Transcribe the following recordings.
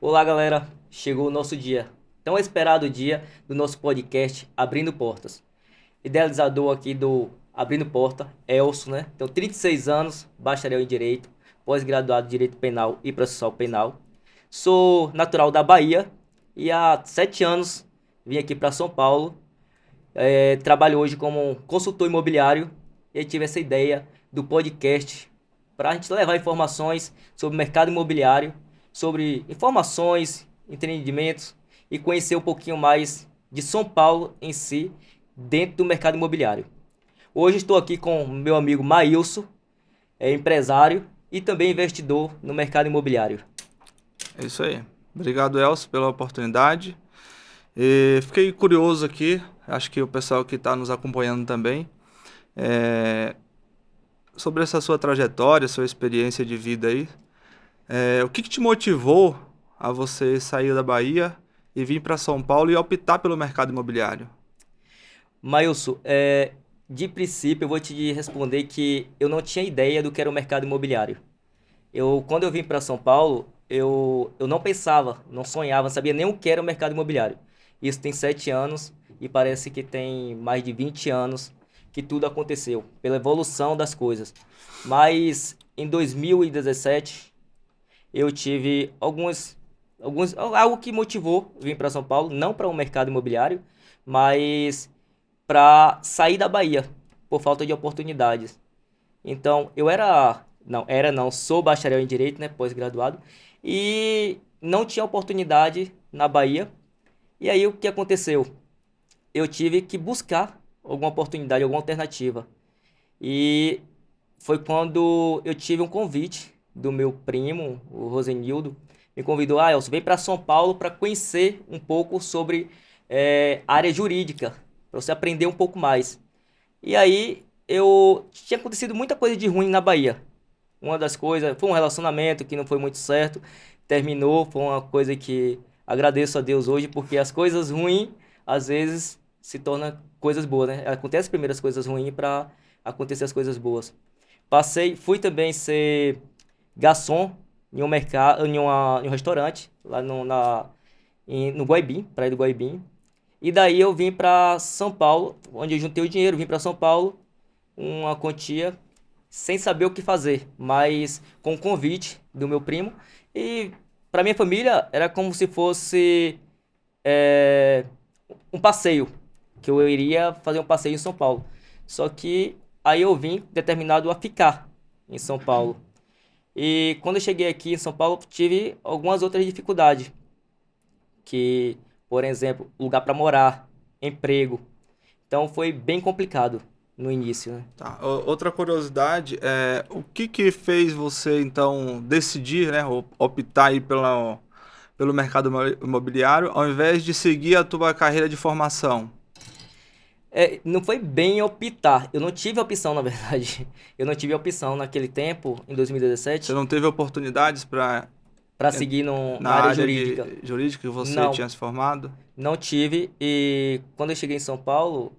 Olá, galera. Chegou o nosso dia. Tão esperado dia do nosso podcast Abrindo Portas. Idealizador aqui do Abrindo Porta, Elcio, né? Tenho 36 anos, bacharel em Direito, pós-graduado em Direito Penal e Processual Penal. Sou natural da Bahia e há 7 anos vim aqui para São Paulo. Trabalho hoje como consultor imobiliário e tive essa ideia do podcast para a gente levar informações sobre o mercado imobiliário, sobre informações, entendimentos e conhecer um pouquinho mais de São Paulo em si, dentro do mercado imobiliário. Hoje estou aqui com meu amigo Maílson, empresário e também investidor no mercado imobiliário. É isso aí. Obrigado, Elcio, pela oportunidade. Fiquei curioso aqui, acho que o pessoal que está nos acompanhando também, é, sobre essa sua trajetória, sua experiência de vida aí. O que te motivou a você sair da Bahia e vir para São Paulo e optar pelo mercado imobiliário? Maílson, de princípio eu vou te responder que eu não tinha ideia do que era o mercado imobiliário. Quando eu vim para São Paulo, eu não pensava, não sonhava, não sabia nem o que era o mercado imobiliário. Isso tem 7 anos e parece que tem mais de 20 anos que tudo aconteceu, pela evolução das coisas. Mas em 2017 eu tive algo que motivou vir para São Paulo, não para o mercado imobiliário, mas para sair da Bahia por falta de oportunidades. Então, sou bacharel em Direito, né, pós-graduado, e não tinha oportunidade na Bahia. E aí o que aconteceu? Eu tive que buscar alguma oportunidade, alguma alternativa. E foi quando eu tive um convite do meu primo, o Rosenildo, me convidou, Elcio, vem para São Paulo para conhecer um pouco sobre área jurídica, para você aprender um pouco mais. E aí eu tinha acontecido muita coisa de ruim na Bahia. Uma das coisas foi um relacionamento que não foi muito certo, terminou, foi uma coisa que agradeço a Deus hoje, porque as coisas ruins às vezes se tornam coisas boas, né? Acontece primeiro as coisas ruins para acontecer as coisas boas. Fui também ser garçom em um mercado, em um restaurante lá no Guaibim, Praia do Guaibim. E daí eu vim para São Paulo, onde eu juntei o dinheiro, vim para São Paulo, uma quantia sem saber o que fazer, mas com o convite do meu primo. E para minha família era como se fosse é, um passeio, que eu iria fazer um passeio em São Paulo. Só que aí eu vim determinado a ficar em São Paulo. E quando eu cheguei aqui em São Paulo, tive algumas outras dificuldades, que, por exemplo, lugar para morar, emprego. Então foi bem complicado no início, né? Tá. Outra curiosidade é o que fez você então decidir, né, optar aí pelo mercado imobiliário ao invés de seguir a tua carreira de formação? Não foi bem optar. Eu não tive opção, na verdade. Eu não tive opção naquele tempo, em Você 2017, não teve oportunidades para seguir na na área área jurídica. de jurídica que você Não, tinha se formado? não tive. E quando eu cheguei em São Paulo,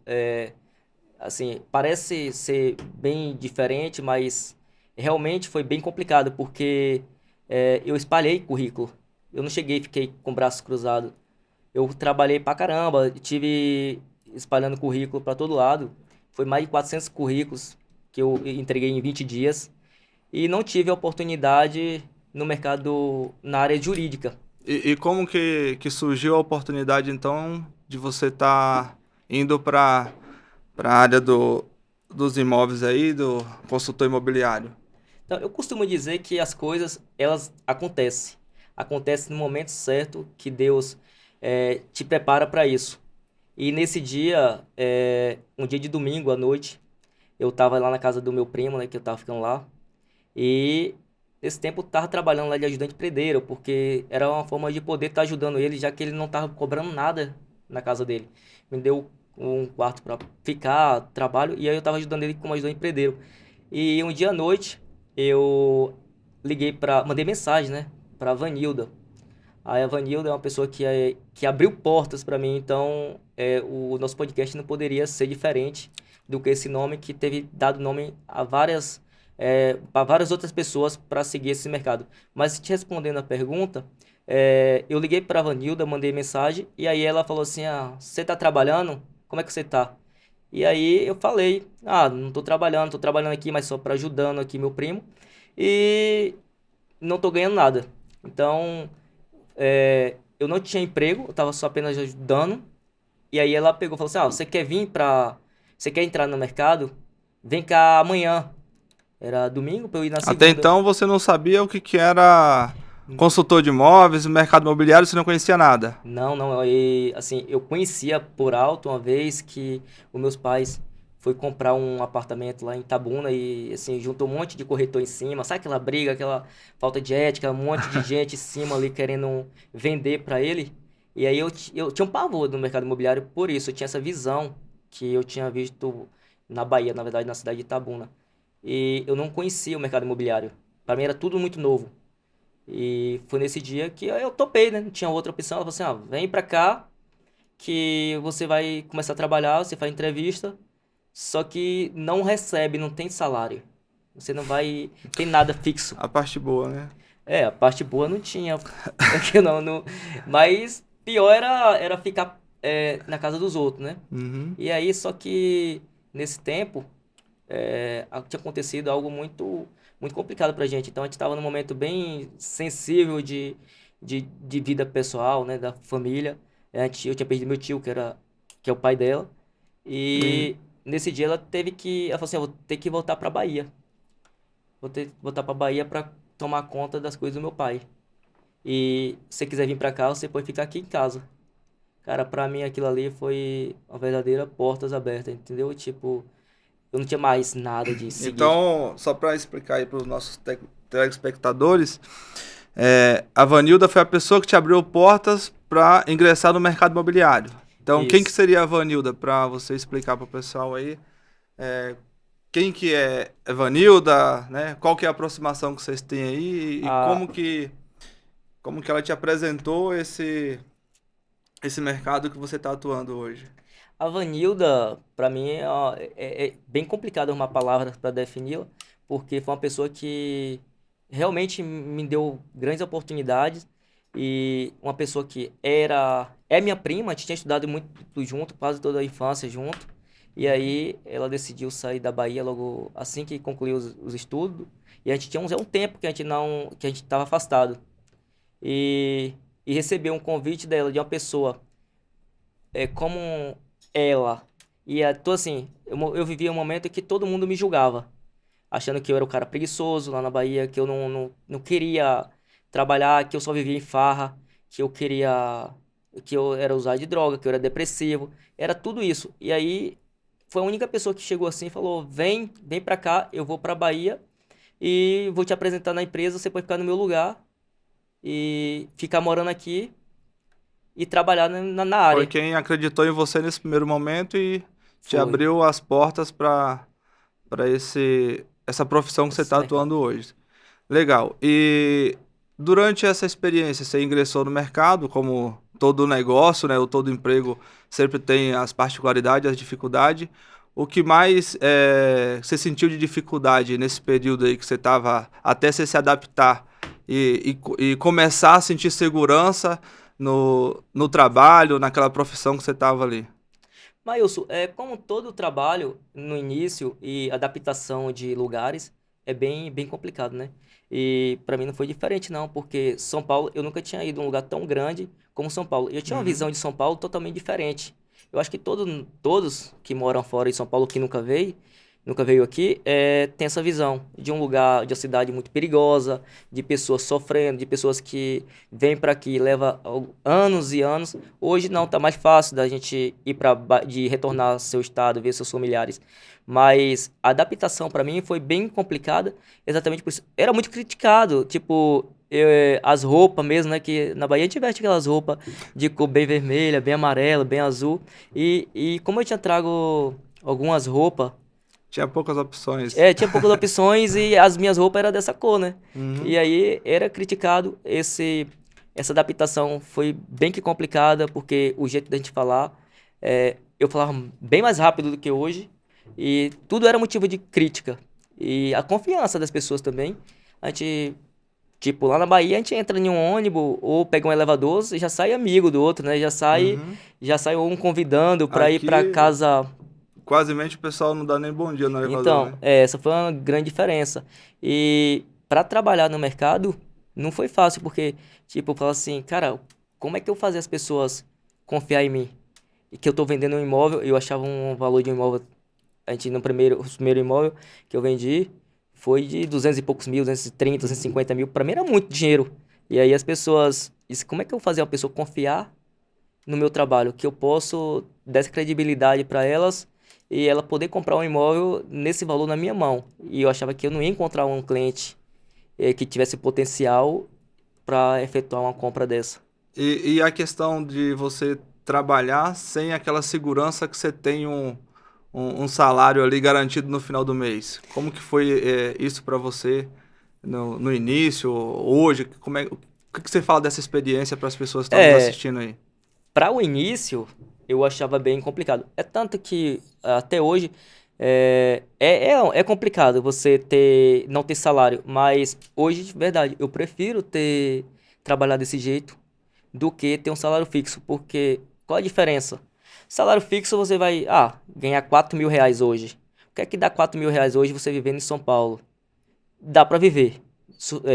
assim, parece ser bem diferente, mas realmente foi bem complicado, porque eu espalhei currículo. Eu não cheguei, fiquei com o braço cruzado. Eu trabalhei pra caramba, tive espalhando currículo pra todo lado. Foi mais de 400 currículos que eu entreguei em 20 dias e não tive a oportunidade no mercado na área jurídica. E como que surgiu a oportunidade então de você estar indo para a área dos imóveis aí, do consultor imobiliário? Então, eu costumo dizer que as coisas, elas acontecem. Acontecem no momento certo que Deus te prepara para isso. E nesse dia, um dia de domingo à noite, eu estava lá na casa do meu primo, né, que eu estava ficando lá. E nesse tempo eu tava trabalhando lá de ajudante predeiro, porque era uma forma de poder estar ajudando ele, já que ele não tava cobrando nada na casa dele. Me deu um quarto para ficar, trabalho, e aí eu tava ajudando ele como ajudante predeiro. E um dia à noite eu mandei mensagem, né, pra Vanilda. Aí a Vanilda é uma pessoa que abriu portas para mim, então o nosso podcast não poderia ser diferente do que esse nome que teve dado nome a várias outras pessoas para seguir esse mercado. Mas te respondendo a pergunta, Eu liguei pra Vanilda, mandei mensagem, e aí ela falou assim, você tá trabalhando? Como é que você tá? E aí eu falei, não tô trabalhando aqui, mas só pra ajudando aqui meu primo, e não tô ganhando nada. Então, eu não tinha emprego, eu tava só apenas ajudando, e aí ela pegou e falou assim, você quer entrar no mercado? Vem cá amanhã. Era domingo pra eu ir na Até segunda. então você não sabia o que que era consultor de imóveis, mercado imobiliário, você não conhecia nada. Não, não, e, assim, eu conhecia por alto uma vez que os meus pais foi comprar um apartamento lá em Itabuna e, assim, juntou um monte de corretor em cima, sabe aquela briga, aquela falta de ética, um monte de gente em cima ali querendo vender para ele. E aí eu tinha um pavor no mercado imobiliário por isso, eu tinha essa visão que eu tinha visto na Bahia, na verdade, na cidade de Itabuna. E eu não conhecia o mercado imobiliário. Para mim era tudo muito novo. E foi nesse dia que eu topei, né? Não tinha outra opção. Ela falou assim, vem pra cá que você vai começar a trabalhar, você faz entrevista, só que não recebe, não tem salário. Você não vai, tem nada fixo. A parte boa, né? A parte boa não tinha. Porque mas pior era ficar na casa dos outros, né? Uhum. E aí, só que nesse tempo, tinha acontecido algo muito, muito complicado pra gente. Então a gente estava num momento bem sensível de vida pessoal, né, da família. Eu tinha perdido meu tio, que é o pai dela. E E nesse dia ela falou assim, eu vou ter que voltar pra Bahia. Vou ter que voltar pra Bahia pra tomar conta das coisas do meu pai. E se você quiser vir pra cá, você pode ficar aqui em casa. Cara, pra mim aquilo ali foi uma verdadeira portas abertas, entendeu? Tipo, eu não tinha mais nada de seguir. então, só para explicar aí para os nossos telespectadores, a Vanilda foi a pessoa que te abriu portas para ingressar no mercado imobiliário. Então, quem que Isso. seria a Vanilda, para você explicar para o pessoal aí, é, quem que é Vanilda, né? Qual que é a aproximação que vocês têm aí e A, como que ela te apresentou esse mercado que você está atuando hoje? a Vanilda, pra mim, ó, é bem complicado uma palavra para defini-la, porque foi uma pessoa que realmente me deu grandes oportunidades e uma pessoa que é minha prima, a gente tinha estudado muito junto, quase toda a infância junto, e aí ela decidiu sair da Bahia logo assim que concluiu os estudos, e a gente tinha um tempo que a gente estava afastado, e, e recebeu um convite dela, de uma pessoa como ela. Tô assim, eu vivia um momento em que todo mundo me julgava, achando que eu era o cara preguiçoso lá na Bahia, que eu não queria trabalhar, que eu só vivia em farra, que eu queria, que eu era usar de droga, que eu era depressivo, era tudo isso. E aí foi a única pessoa que chegou assim e falou: vem pra cá, eu vou pra Bahia e vou te apresentar na empresa, você pode ficar no meu lugar e ficar morando aqui e trabalhar na Foi área. quem acreditou em você nesse primeiro momento e te Foi. abriu as portas para essa profissão que você Esse está mercado. atuando hoje. Legal. E durante essa experiência, você ingressou no mercado, como todo negócio, né, ou todo emprego sempre tem as particularidades, as dificuldades. O que mais você sentiu de dificuldade nesse período aí que você estava até você se adaptar e começar a sentir segurança no trabalho, naquela profissão que você estava ali? Mailson, como todo trabalho no início e adaptação de lugares é bem complicado, né? E para mim não foi diferente não, porque São Paulo, eu nunca tinha ido a um lugar tão grande como São Paulo. E eu tinha uma Uhum. visão de São Paulo totalmente diferente. Eu acho que todos que moram fora de São Paulo, que nunca veio aqui, tem essa visão de um lugar, de uma cidade muito perigosa, de pessoas sofrendo, de pessoas que vêm para aqui, leva anos e anos. Hoje não, tá mais fácil da gente de retornar ao seu estado, ver seus familiares. Mas a adaptação para mim foi bem complicada, exatamente por isso. Era muito criticado, tipo, as roupas mesmo, né? Que na Bahia a gente veste aquelas roupas de cor bem vermelha, bem amarela, bem azul. E como eu tinha trago algumas roupas. Tinha poucas opções. Tinha poucas opções e as minhas roupas eram dessa cor, né? Uhum. E aí era criticado essa adaptação foi bem que complicada, porque o jeito da gente falar, eu falava bem mais rápido do que hoje e tudo era motivo de crítica. E a confiança das pessoas também. A gente Tipo, lá na Bahia a gente entra em um ônibus ou pega um elevador e já sai amigo do outro, né? Uhum. Já sai um convidando pra ir pra Aqui, casa. quase mente o pessoal não dá nem bom dia no elevador, Então, né? essa foi uma grande diferença. E para trabalhar no mercado não foi fácil, porque, tipo, eu falo assim, cara, como é que eu fazia as pessoas confiar em mim? E que eu tô vendendo um imóvel, eu achava um valor de um imóvel, a gente no primeiro, o primeiro imóvel que eu vendi foi de 200 e poucos mil, 230, 250 mil. Pra mim era muito dinheiro. E aí as pessoas, isso, como é que eu fazia uma pessoa confiar no meu trabalho, que eu posso dar essa credibilidade para elas e ela poder comprar um imóvel nesse valor na minha mão. E eu achava que eu não ia encontrar um cliente que tivesse potencial para efetuar uma compra dessa. E a questão de você trabalhar sem aquela segurança que você tem um salário ali garantido no final do mês. Como que foi isso para você no início, hoje? O que você fala dessa experiência para as pessoas que estão nos É, assistindo aí? para o início eu achava bem complicado. É tanto que até hoje é complicado você ter não ter salário, mas hoje, de verdade, eu prefiro ter trabalhar desse jeito do que ter um salário fixo, porque qual a diferença? Salário fixo você vai, ganhar R$ 4.000 hoje. O que é que dá R$ 4.000 hoje você vivendo em São Paulo? Dá pra viver,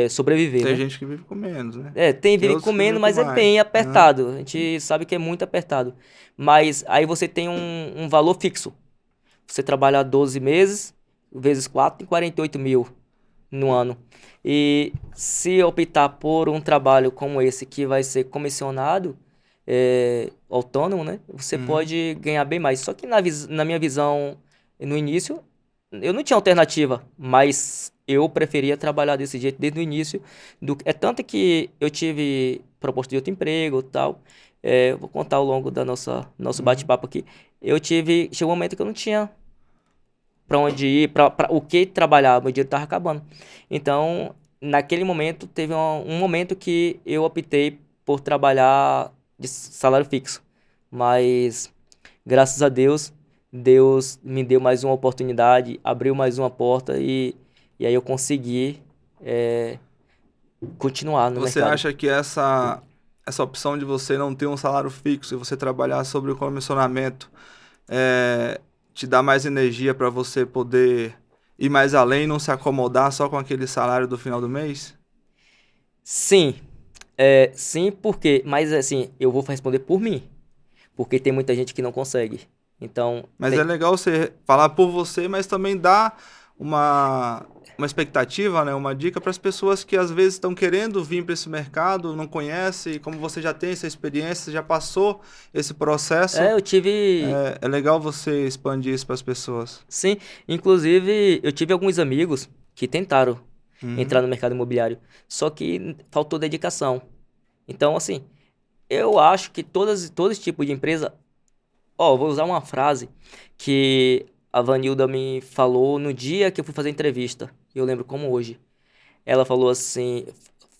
sobreviver, Tem né? gente que vive com menos, né? Tem Tem vive outros que vivem comendo, com mas é mais. bem Aham. apertado. A gente sabe que é muito apertado. Mas aí você tem um valor fixo. Você trabalha 12 meses, vezes 4, tem 48 mil no ano. E se optar por um trabalho como esse, que vai ser comissionado, autônomo, né? Você Uhum. pode ganhar bem mais. Só que na minha visão, no início, eu não tinha alternativa, mas eu preferia trabalhar desse jeito desde o início. É tanto que eu tive proposta de outro emprego e tal. Vou contar ao longo da nosso Uhum. bate-papo aqui. Chegou um momento que eu não tinha para onde ir, para o que trabalhar, meu dinheiro estava acabando. Então, naquele momento, teve um momento que eu optei por trabalhar de salário fixo. Mas, graças a Deus, Deus me deu mais uma oportunidade, abriu mais uma porta e aí eu consegui eh, continuar no Você mercado. acha que essa opção de você não ter um salário fixo e você trabalhar sobre o comissionamento é, te dá mais energia para você poder ir mais além e não se acomodar só com aquele salário do final do mês? Sim, sim, porque, mas assim, eu vou responder por mim, porque tem muita gente que não consegue. Então, Mas é legal você falar por você, mas também dar uma, uma expectativa, né? Uma dica para as pessoas que às vezes estão querendo vir para esse mercado, não conhecem, e como você já tem essa experiência, já passou esse processo, eu tive. é legal você expandir isso para as pessoas. Sim, inclusive eu tive alguns amigos que tentaram entrar Uhum. no mercado imobiliário, só que faltou dedicação. Então, assim, eu acho que todo esse tipo de empresa. Ó, vou usar uma frase que a Vanilda me falou no dia que eu fui fazer a entrevista. Eu lembro como hoje. Ela falou assim: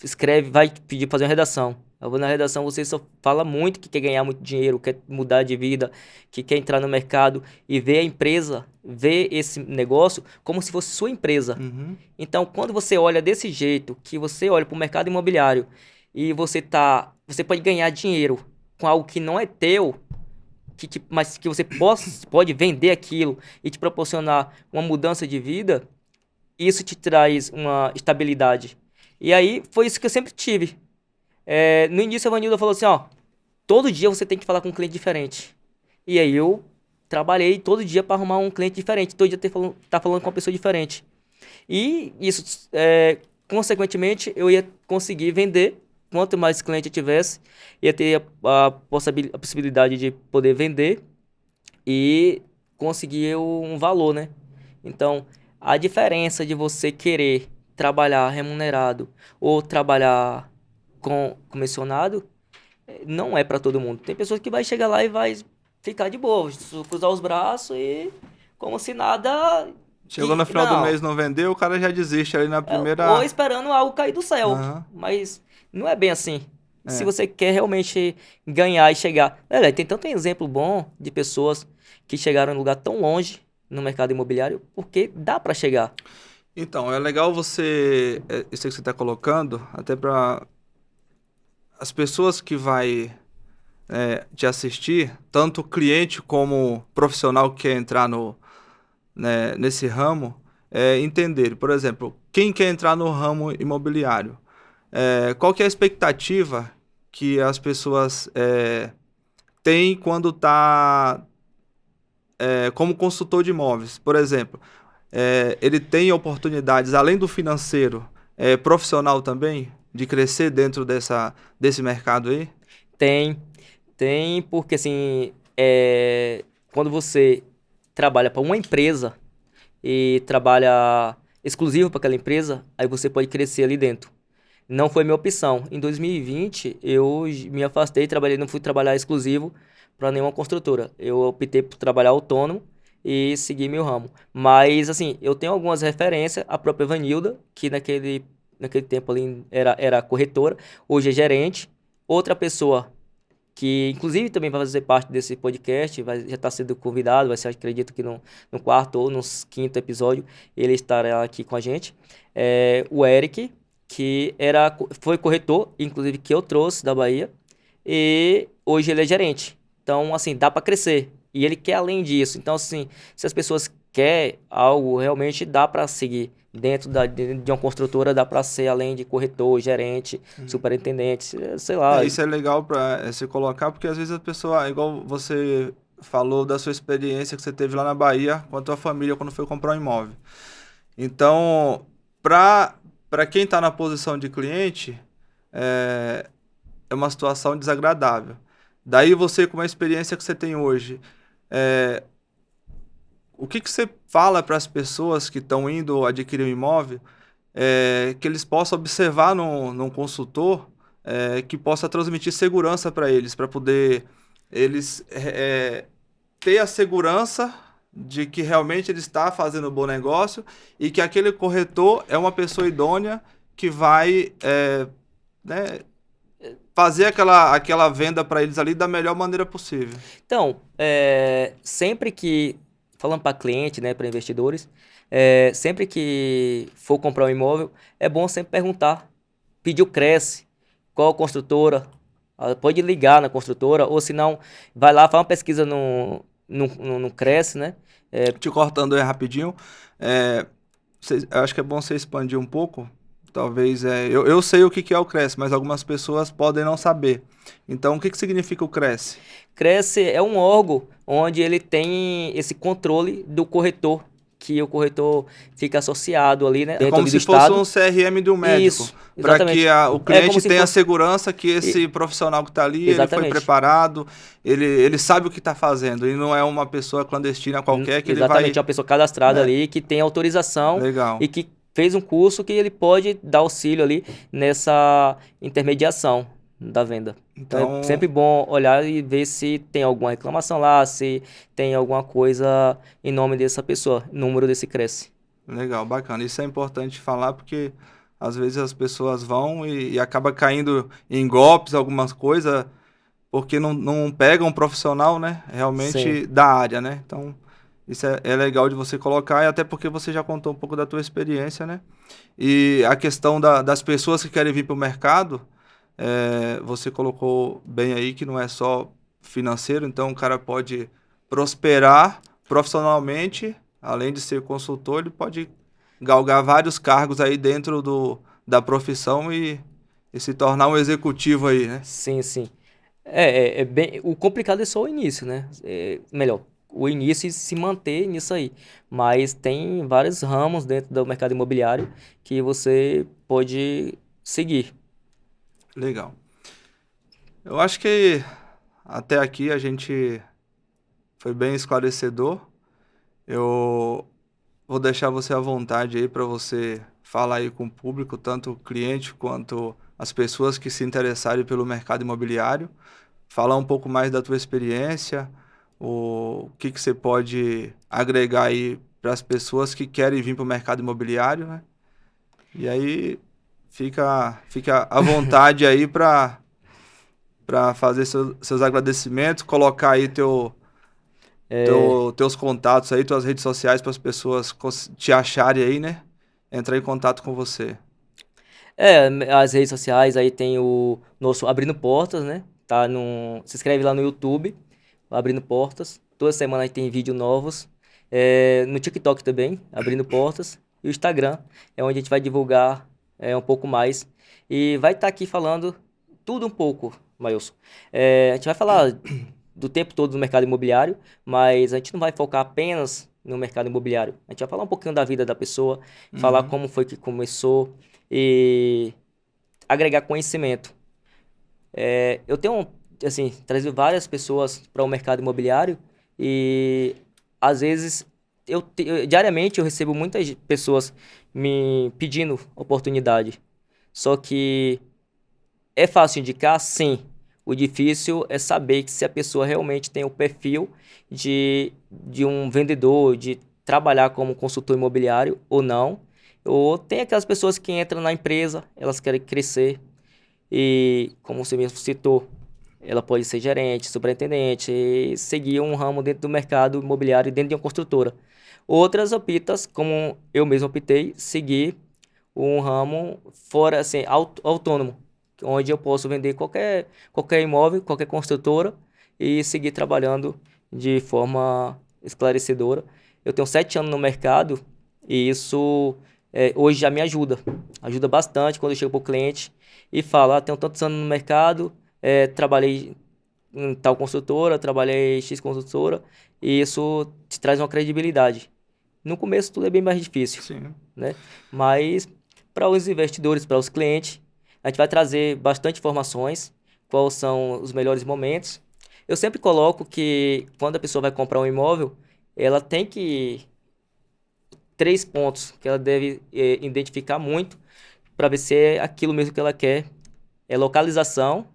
escreve, vai pedir pra fazer uma redação. Eu vou na redação, você só fala muito que quer ganhar muito dinheiro, quer mudar de vida, que quer entrar no mercado e ver a empresa, ver esse negócio como se fosse sua empresa. Uhum. Então, quando você olha desse jeito, que você olha para o mercado imobiliário e você pode ganhar dinheiro com algo que não é teu, mas que você pode vender aquilo e te proporcionar uma mudança de vida, isso te traz uma estabilidade. E aí foi isso que eu sempre tive. No início a Vanilda falou assim, ó, todo dia você tem que falar com um cliente diferente. E aí eu trabalhei todo dia para arrumar um cliente diferente, todo dia tá falando com uma pessoa diferente. E isso, consequentemente, eu ia conseguir vender. Quanto mais cliente eu tivesse, ia ter a possibilidade de poder vender e conseguir um valor, né? Então, a diferença de você querer trabalhar remunerado ou trabalhar com comissionado não é para todo mundo. Tem pessoas que vai chegar lá e vai ficar de boa, cruzar os braços e como se nada Chegou que no final do não, mês, não vendeu, o cara já desiste ali na ou primeira. esperando algo cair do céu. Aham. Mas não é bem assim. Se É. você quer realmente ganhar e chegar. Olha, tem tanto exemplo bom de pessoas que chegaram em um lugar tão longe no mercado imobiliário, porque dá para chegar. Então, é legal isso que você está colocando, até para as pessoas que vai te assistir, tanto cliente como profissional que quer entrar nesse ramo, entender. Por exemplo, quem quer entrar no ramo imobiliário, qual que é a expectativa que as pessoas têm quando está como consultor de imóveis? Por exemplo, ele tem oportunidades, além do financeiro, profissional também, de crescer dentro desse mercado aí? Tem, tem, porque assim, quando você trabalha para uma empresa e trabalha exclusivo para aquela empresa, aí você pode crescer ali dentro. Não foi minha opção. Em 2020, eu me afastei, trabalhei, não fui trabalhar exclusivo para nenhuma construtora. Eu optei por trabalhar autônomo e seguir meu ramo. Mas, assim, eu tenho algumas referências. A própria Vanilda, que naquele tempo ali era corretora, hoje é gerente. Outra pessoa que, inclusive, também vai fazer parte desse podcast, já está sendo convidado, vai ser, acredito que no quarto ou no quinto episódio, ele estará aqui com a gente. O Eric, que foi corretor, inclusive que eu trouxe da Bahia, e hoje ele é gerente. Então, assim, dá para crescer. E ele quer além disso. Então, assim, se as pessoas querem algo, realmente dá para seguir. Dentro de uma construtora dá para ser além de corretor, gerente, superintendente, sei lá. Isso é legal para se colocar, porque às vezes a pessoa, igual você falou da sua experiência que você teve lá na Bahia com a tua família quando foi comprar um imóvel. Então, para quem está na posição de cliente, é uma situação desagradável. Daí você, com a experiência que você tem hoje, o que você fala para as pessoas que estão indo adquirir um imóvel, que eles possam observar num consultor, que possa transmitir segurança para eles, para poder eles ter a segurança de que realmente ele está fazendo um bom negócio e que aquele corretor é uma pessoa idônea que vai né, fazer aquela venda para eles ali da melhor maneira possível. Então, sempre que, falando para cliente, né, para investidores, sempre que for comprar um imóvel, é bom sempre perguntar, pedir o Cresce, qual construtora, pode ligar na construtora, ou se não, vai lá, faz uma pesquisa no Cresce, né? Te cortando aí rapidinho, eu acho que é bom você expandir um pouco. Talvez eu sei o que é o Cresce, mas algumas pessoas podem não saber. Então, o que significa o Cresce? Cresce é um órgão onde ele tem esse controle do corretor, que o corretor fica associado ali, né? É Dentro como ali se do fosse estado. um CRM de um médico. Isso, Para exatamente. que o É como cliente se tenha fosse- segurança que esse profissional que está ali, ele foi Exatamente. preparado, ele sabe o que está fazendo. E não é uma pessoa clandestina qualquer que ele vai... Exatamente, é uma pessoa cadastrada né? ali que tem autorização Legal. e que fez um curso que ele pode dar auxílio ali nessa intermediação da venda. Então Então, é sempre bom olhar e ver se tem alguma reclamação lá, se tem alguma coisa em nome dessa pessoa, número desse Cresce. legal, bacana. Isso é importante falar porque às vezes as pessoas vão e acaba caindo em golpes, algumas coisas, porque não pegam um profissional, né? Realmente Sim. da área, né? Então, isso é legal de você colocar, e até porque você já contou um pouco da tua experiência, né? E a questão das pessoas que querem vir para o mercado, você colocou bem aí que não é só financeiro, então o cara pode prosperar profissionalmente, além de ser consultor, ele pode galgar vários cargos aí dentro da profissão e se tornar um executivo aí, né? Sim, sim. O complicado é só o início, né? Melhor, o início e se manter nisso aí. Mas tem vários ramos dentro do mercado imobiliário que você pode seguir. Legal. Eu acho que até aqui a gente foi bem esclarecedor. Eu vou deixar você à vontade aí para você falar aí com o público, tanto o cliente quanto as pessoas que se interessarem pelo mercado imobiliário. Falar um pouco mais da tua experiência, o que você pode agregar aí para as pessoas que querem vir para o mercado imobiliário, né? E aí fica à vontade aí para fazer seus agradecimentos, colocar aí teus contatos aí, tuas redes sociais para as pessoas te acharem aí, né? entrar em contato com você? As redes sociais aí tem o nosso Abrindo Portas, né? Tá no, se inscreve lá no YouTube, Abrindo Portas. Toda semana aí tem vídeo novos. No TikTok também, Abrindo Portas. E o Instagram é onde a gente vai divulgar um pouco mais. E vai estar aqui falando tudo um pouco, Mailson. A gente vai falar do tempo todo do mercado imobiliário, mas a gente não vai focar apenas no mercado imobiliário. A gente vai falar um pouquinho da vida da pessoa, falar Uhum. como foi que começou e agregar conhecimento. Eu tenho, assim, trazido várias pessoas para o mercado imobiliário e, às vezes, diariamente eu recebo muitas pessoas me pedindo oportunidade. Só que é fácil indicar? Sim. O difícil é saber que se a pessoa realmente tem o perfil de um vendedor, de trabalhar como consultor imobiliário ou não. Ou tem aquelas pessoas que entram na empresa, elas querem crescer e, como você mesmo citou, ela pode ser gerente, superintendente e seguir um ramo dentro do mercado imobiliário, dentro de uma construtora. Outras optam, como eu mesmo optei, seguir um ramo fora, assim, autônomo, onde eu posso vender qualquer imóvel, qualquer construtora e seguir trabalhando de forma esclarecedora. Eu tenho 7 anos no mercado e isso hoje já me ajuda bastante quando eu chego para o cliente e falo, tenho tantos anos no mercado, trabalhei em tal construtora, trabalhei em X construtora e isso te traz uma credibilidade. No começo tudo é bem mais difícil, Sim. né? Mas para os investidores, para os clientes, a gente vai trazer bastante informações, quais são os melhores momentos. Eu sempre coloco que quando a pessoa vai comprar um imóvel, ela tem que 3 pontos que ela deve identificar muito para ver se é aquilo mesmo que ela quer. É localização,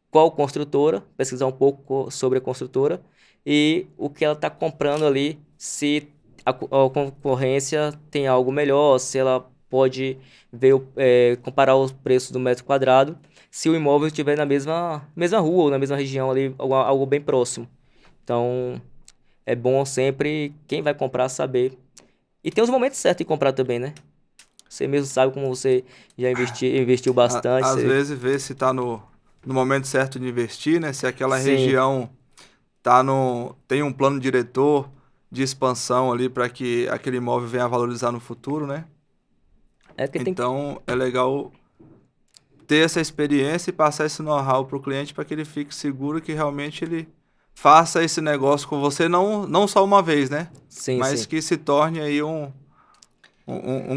qual construtora, pesquisar um pouco sobre a construtora e o que ela está comprando ali, se a concorrência tem algo melhor, se ela pode ver, comparar os preços do metro quadrado, se o imóvel estiver na mesma rua ou na mesma região ali, algo bem próximo. Então, é bom sempre quem vai comprar saber. E tem os momentos certos de comprar também, né? Você mesmo sabe como você já investiu bastante. Às vezes ver se está no momento certo de investir, né? Se aquela Sim, região tem um plano diretor de expansão ali para que aquele imóvel venha a valorizar no futuro, né? é porque tem que. Então é legal ter essa experiência e passar esse know-how para o cliente para que ele fique seguro que realmente ele faça esse negócio com você não só uma vez, né? Sim, Mas sim. que se torne aí um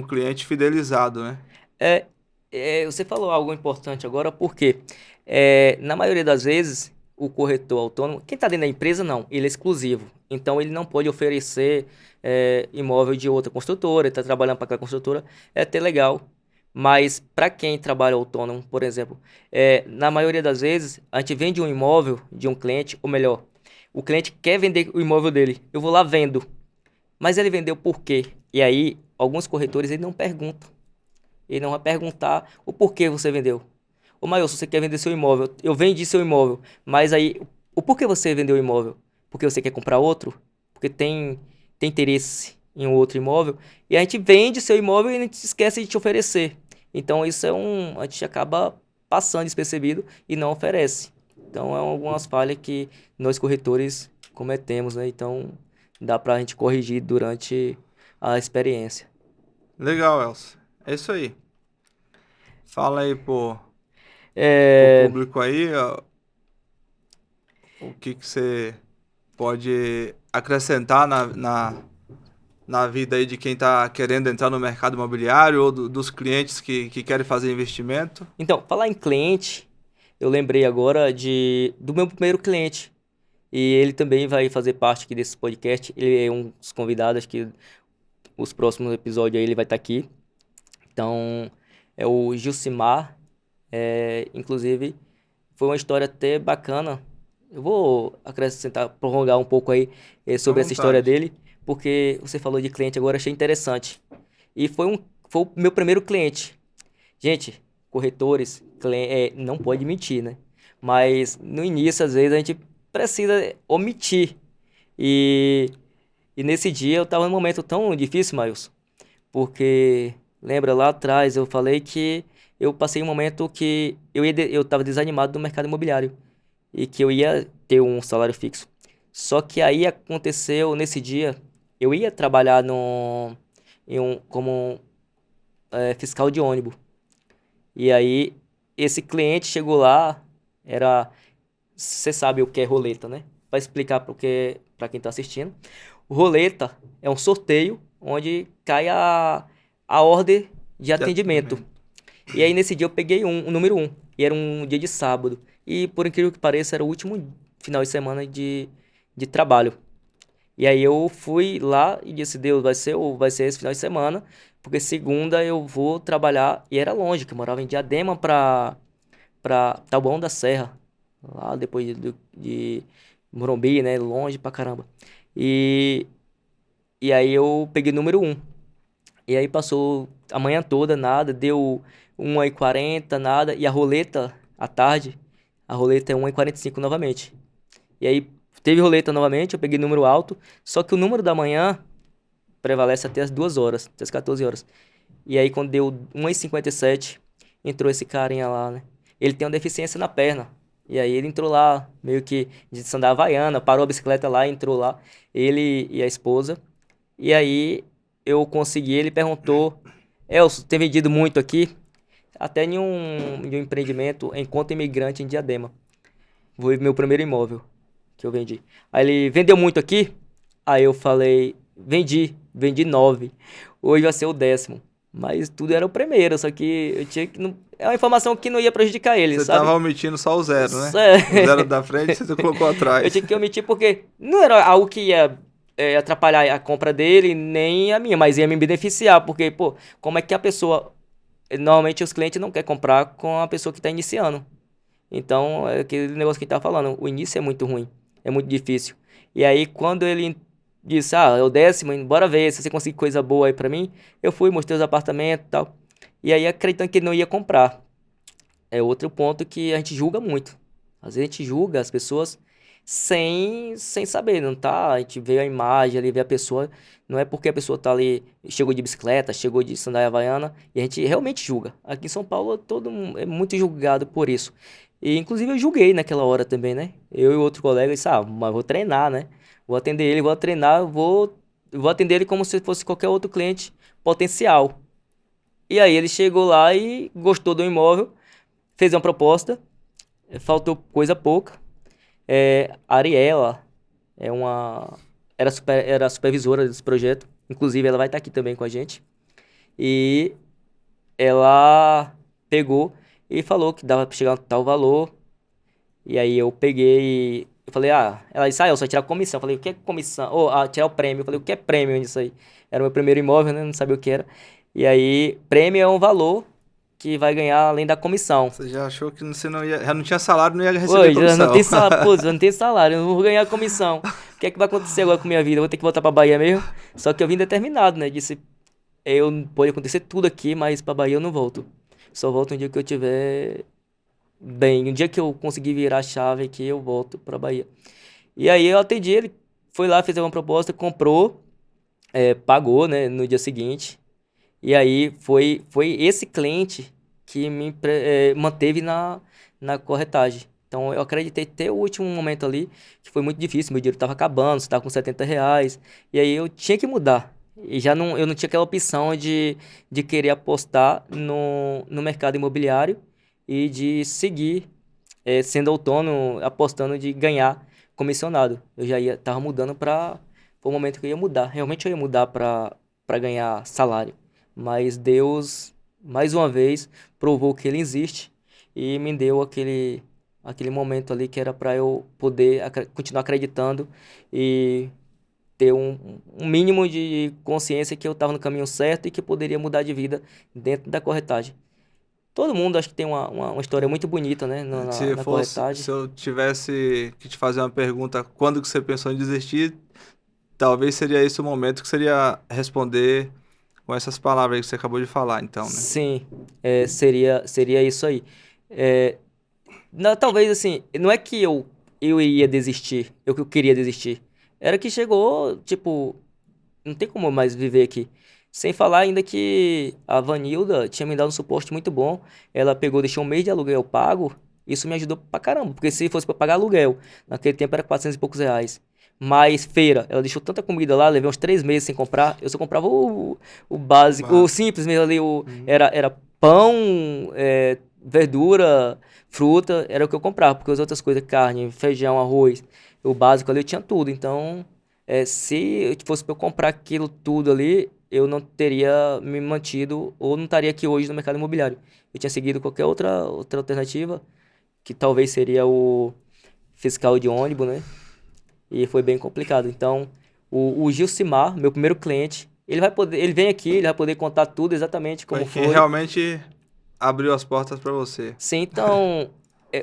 cliente fidelizado, né? É, você falou algo importante agora, porque na maioria das vezes o corretor autônomo, quem está dentro da empresa, não, ele é exclusivo. Então ele não pode oferecer imóvel de outra construtora, ele está trabalhando para aquela construtora, é até legal. Mas para quem trabalha autônomo, por exemplo, na maioria das vezes a gente vende um imóvel de um cliente, ou melhor, o cliente quer vender o imóvel dele. Eu vou lá vendo, mas ele vendeu por quê? E aí alguns corretores ele não perguntam. Ele não vai perguntar o porquê você vendeu. Ô, Mailson, você quer vender seu imóvel? Eu vendi seu imóvel, mas aí, o porquê você vendeu o imóvel? Porque você quer comprar outro? Porque tem interesse em um outro imóvel? E a gente vende seu imóvel e a gente esquece de te oferecer. Então, isso a gente acaba passando despercebido e não oferece. Então, é algumas falhas que nós corretores cometemos, né? Então, dá pra gente corrigir durante a experiência. Legal, Elcio. É isso aí. Fala aí pro É, público aí, ó, o que que você pode acrescentar na vida aí de quem está querendo entrar no mercado imobiliário ou dos clientes que querem fazer investimento. Então, falar em cliente, eu lembrei agora do meu primeiro cliente. E ele também vai fazer parte aqui desse podcast. Ele é um dos convidados, acho que os próximos episódios aí ele vai estar aqui. Então, é o Gilcimar. Inclusive, foi uma história até bacana. Eu vou acrescentar, prolongar um pouco aí Fica à sobre essa história vontade. dele, porque você falou de cliente agora, achei interessante. E foi o meu primeiro cliente. Gente, corretores, não pode mentir, né? Mas no início, às vezes, a gente precisa omitir. E, e nesse dia eu tava num momento tão difícil, Mailson, porque lembra lá atrás eu falei que eu passei um momento que eu estava desanimado do mercado imobiliário e que eu ia ter um salário fixo. Só que aí aconteceu nesse dia, eu ia trabalhar como fiscal de ônibus. E aí esse cliente chegou lá, era, você sabe o que é roleta, né? Para explicar para quem está assistindo. O roleta é um sorteio onde cai a ordem de De atendimento. atendimento. E aí nesse dia eu peguei o número um. E era um dia de sábado. E por incrível que pareça, era o último final de semana de trabalho. E aí eu fui lá e disse, Deus, vai ser esse final de semana, porque segunda eu vou trabalhar. E era longe, que eu morava em Diadema pra Taboão da Serra. Lá depois de Morumbi, né? Longe pra caramba. E, e aí eu peguei o número um. E aí passou a manhã toda, nada, deu 1h40 nada, e a roleta, à tarde, a roleta é 1h45 novamente. E aí teve roleta novamente, eu peguei número alto, só que o número da manhã prevalece até as 2 horas, até as 14 horas. E aí quando deu 1h57 entrou esse carinha lá, né? Ele tem uma deficiência na perna. E aí ele entrou lá, meio que de sandália havaiana, parou a bicicleta lá, entrou lá, ele e a esposa. E aí eu consegui, ele perguntou, Elcio, tem vendido muito aqui? Até em um empreendimento enquanto imigrante em Diadema. Foi meu primeiro imóvel que eu vendi. Aí ele, vendeu muito aqui? Aí eu falei, vendi 9. Hoje vai ser o 10º. Mas tudo era o primeiro, só que eu tinha que... é uma informação que não ia prejudicar ele, Você sabe? tava omitindo só o zero, né? O zero É. da frente você colocou Eu atrás. tinha que omitir porque não era algo que ia atrapalhar a compra dele, nem a minha, mas ia me beneficiar, porque, pô, como é que a pessoa... Normalmente os clientes não querem comprar com a pessoa que está iniciando. Então, é aquele negócio que a gente tá falando, o início é muito ruim, é muito difícil. E aí, quando ele disse, é o 10º, bora ver se você conseguir coisa boa aí pra mim, eu fui, mostrei os apartamentos e tal. E aí, acreditando que ele não ia comprar. É outro ponto que a gente julga muito. Às vezes a gente julga as pessoas sem saber, não tá? A gente vê a imagem ali, vê a pessoa, não é porque a pessoa tá ali, chegou de bicicleta, chegou de sandália havaiana, e a gente realmente julga. Aqui em São Paulo, todo mundo é muito julgado por isso. E inclusive eu julguei naquela hora também, né? Eu e outro colega disse, mas vou treinar, né? Vou atender ele, vou treinar, vou atender ele como se fosse qualquer outro cliente potencial. E aí ele chegou lá e gostou do imóvel, fez uma proposta, faltou coisa pouca. A Ariela é uma era a supervisora desse projeto. Inclusive, ela vai estar aqui também com a gente. E ela pegou e falou que dava para chegar a tal valor. E aí eu peguei e eu falei, ela disse, eu só tirar comissão. Eu falei, o que é comissão? Ou, tirar o prêmio. Eu falei, o que é prêmio nisso aí? Era o meu primeiro imóvel, né? Não sabia o que era. E aí, prêmio é um valor que vai ganhar além da comissão. Você já achou que você não ia, já não tinha salário, não ia receber Oi, já não comissão. tem salário, pô, já não tem salário, eu não vou ganhar comissão. O que é que vai acontecer agora com a minha vida? Eu vou ter que voltar pra Bahia mesmo? Só que eu vim determinado, né? Disse, pode acontecer tudo aqui, mas pra Bahia eu não volto. Só volto um dia que eu tiver bem. Um dia que eu conseguir virar a chave aqui, eu volto pra Bahia. E aí eu atendi ele, foi lá, fez uma proposta, comprou, pagou, né, no dia seguinte. E aí foi esse cliente que manteve na corretagem. Então eu acreditei até o último momento ali, que foi muito difícil, meu dinheiro estava acabando, estava com R$ 70. E aí eu tinha que mudar. E já não, eu não tinha aquela opção de querer apostar no mercado imobiliário e de seguir sendo autônomo, apostando de ganhar comissionado. Eu já tava mudando para o momento que eu ia mudar. Realmente eu ia mudar para ganhar salário. Mas Deus, mais uma vez, provou que ele existe e me deu aquele momento ali que era para eu poder continuar acreditando e ter um mínimo de consciência que eu estava no caminho certo e que poderia mudar de vida dentro da corretagem. Todo mundo acho que tem uma história muito bonita, né, na corretagem. Se eu tivesse que te fazer uma pergunta, quando que você pensou em desistir, talvez seria esse o momento que seria responder com essas palavras aí que você acabou de falar, então, né? Sim, seria isso aí. É, talvez assim, não é que eu iria desistir, eu que eu queria desistir. Era que chegou, tipo, não tem como mais viver aqui. Sem falar ainda que a Vanilda tinha me dado um suporte muito bom. Ela pegou, deixou um mês de aluguel pago. Isso me ajudou pra caramba, porque se fosse pra pagar aluguel, naquele tempo era 400 e poucos reais. Mas feira, ela deixou tanta comida lá, levei uns 3 meses sem comprar. Eu só comprava o básico, o Básico. simples mesmo ali, Uhum. era pão, verdura, fruta, era o que eu comprava, porque as outras coisas, carne, feijão, arroz, o básico ali eu tinha tudo. Então, se eu fosse para eu comprar aquilo tudo ali, eu não teria me mantido ou não estaria aqui hoje no mercado imobiliário. Eu tinha seguido qualquer outra alternativa, que talvez seria o fiscal de ônibus, né? E foi bem complicado. Então, o Gilcimar, meu primeiro cliente, ele vem aqui, ele vai poder contar tudo exatamente como Foi quem foi. realmente abriu as portas para você. Sim, então,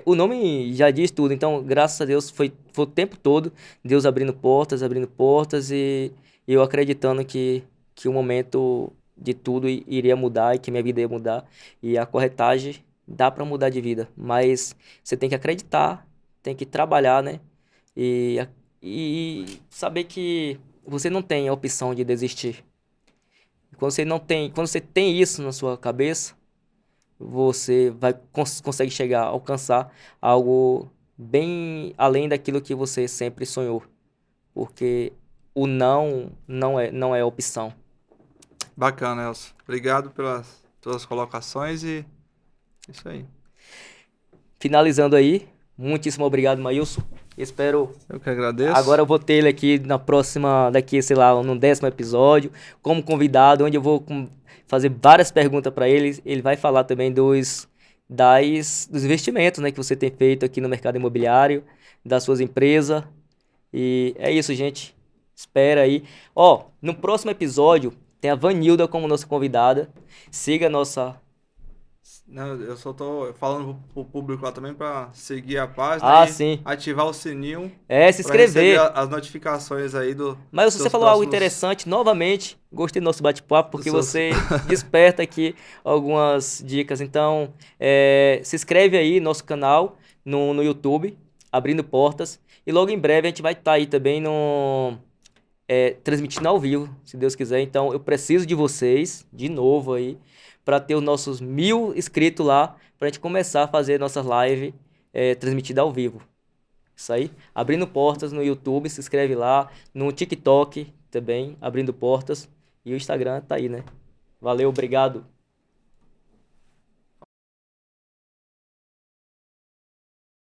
o nome já diz tudo. Então, graças a Deus, foi o tempo todo Deus abrindo portas e eu acreditando que o momento de tudo iria mudar e que minha vida ia mudar. E a corretagem dá para mudar de vida, mas você tem que acreditar, tem que trabalhar, né? E, e saber que você não tem a opção de desistir. Quando você tem isso na sua cabeça, você consegue chegar, alcançar algo bem além daquilo que você sempre sonhou, porque o não é opção. Bacana, Elcio. Obrigado pelas tuas colocações e isso aí. Finalizando aí, muitíssimo obrigado, Maílson. Espero Eu que agora agradeço. eu vou ter ele aqui na próxima, daqui, sei lá, no 10º episódio, como convidado, onde eu vou fazer várias perguntas para ele. Ele vai falar também dos investimentos, né, que você tem feito aqui no mercado imobiliário, das suas empresas. E é isso, gente. Espera aí. Ó, no próximo episódio tem a Vanilda como nossa convidada. Siga a nossa. Não, eu só tô falando pro público lá também para seguir a página Ah, e sim. ativar o sininho Se para receber inscrever. as notificações aí Mas você dos falou algo próximos interessante, novamente, gostei do nosso bate-papo, dos porque seus. você desperta aqui algumas dicas. Então, se inscreve aí no nosso canal no YouTube, Abrindo Portas. E logo em breve a gente vai estar aí também transmitindo ao vivo, se Deus quiser. Então, eu preciso de vocês, de novo aí, para ter os nossos 1.000 inscritos lá, para a gente começar a fazer nossas lives transmitidas ao vivo. Isso aí. Abrindo Portas no YouTube, se inscreve lá. No TikTok também, Abrindo Portas. E o Instagram tá aí, né? Valeu, obrigado.